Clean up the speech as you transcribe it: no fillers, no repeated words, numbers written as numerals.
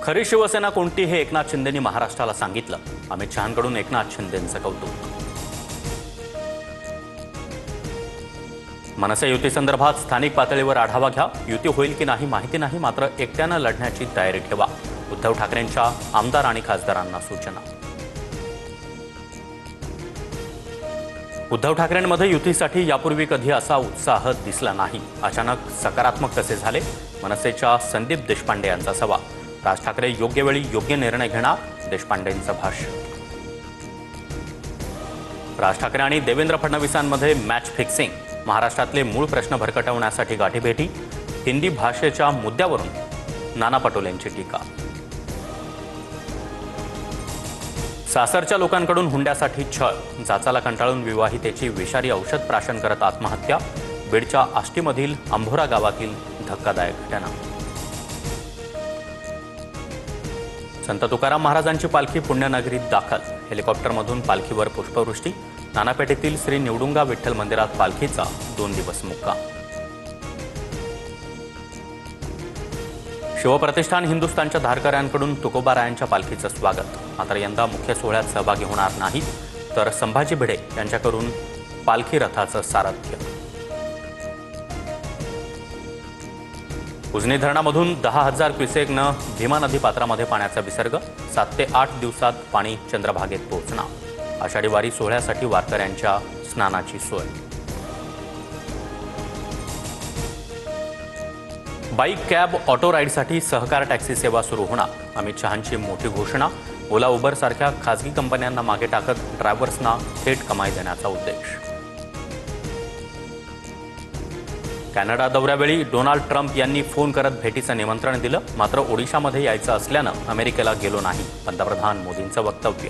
खरी शिवसेना कोणती हे एकनाथ शिंदेंनी महाराष्ट्राला सांगितलं. अमित शहांकडून एकनाथ शिंदेंचं कौतुक. मनसे युती संदर्भात स्थानिक पातळीवर आढावा घ्या. युती होईल की नाही माहिती नाही, मात्र एकट्यानं लढण्याची तयारी ठेवा. उद्धव ठाकरेंच्या आमदार आणि खासदारांना सूचना. उद्धव ठाकरेंमध्ये युतीसाठी यापूर्वी कधी असा उत्साह दिसला नाही. अचानक सकारात्मक कसे झाले? मनसेच्या संदीप देशपांडे यांचा सवाल. राज ठाकरे योग्य वेळी योग्य निर्णय घेणार, देशपांडेंचं भाष्य. राज ठाकरे आणि देवेंद्र फडणवीसांमध्ये मॅच फिक्सिंग. महाराष्ट्रातले मूळ प्रश्न भरकटवण्यासाठी गाठीभेटी. हिंदी भाषेच्या मुद्द्यावरून नाना पटोलेंची टीका. सासरच्या लोकांकडून हुंड्यासाठी छळ. जाचाला कंटाळून विवाहितेची विषारी औषध प्राशन करत आत्महत्या. बीडच्या आष्टीमधील अंभोरा गावातील धक्कादायक घटना. संत तुकाराम महाराजांची पालखी पुण्यनगरीत दाखल. हेलिकॉप्टरमधून पालखीवर पुष्पवृष्टी. नानापेठेतील श्री निवडुंगा विठ्ठल मंदिरात पालखीचा 2 दिवस मुक्काम. शिवप्रतिष्ठान हिंदुस्थानच्या धारकऱ्यांकडून तुकोबारायांच्या पालखीचं स्वागत. मात्र यंदा मुख्य सोहळ्यात सहभागी होणार नाही, तर संभाजी भिडे यांच्याकडून पालखी रथाचं सारथ्य. उजनी धरणामधून 10,000 क्युसेकनं भीमा नदी पात्रामध्ये पाण्याचा विसर्ग. 7 ते 8 दिवसात पाणी चंद्रभागेत पोहोचणार. आषाढी वारी सोहळ्यासाठी वारकऱ्यांच्या स्नानाची सोय. बाईक, कॅब, ऑटो राईडसाठी सहकार टॅक्सी सेवा सुरू होणार. अमित शहांची मोठी घोषणा. ओला, उबर सारख्या खासगी कंपन्यांना मागे टाकत ड्रायव्हर्सना थेट कमाई देण्याचा उद्देश. कॅनडा दौऱ्यावेळी डोनाल्ड ट्रम्प यांनी फोन करत भेटीचं निमंत्रण दिलं. मात्र ओडिशामध्ये यायचं असल्यानं अमेरिकेला गेलो नाही. पंतप्रधान मोदींचं वक्तव्य.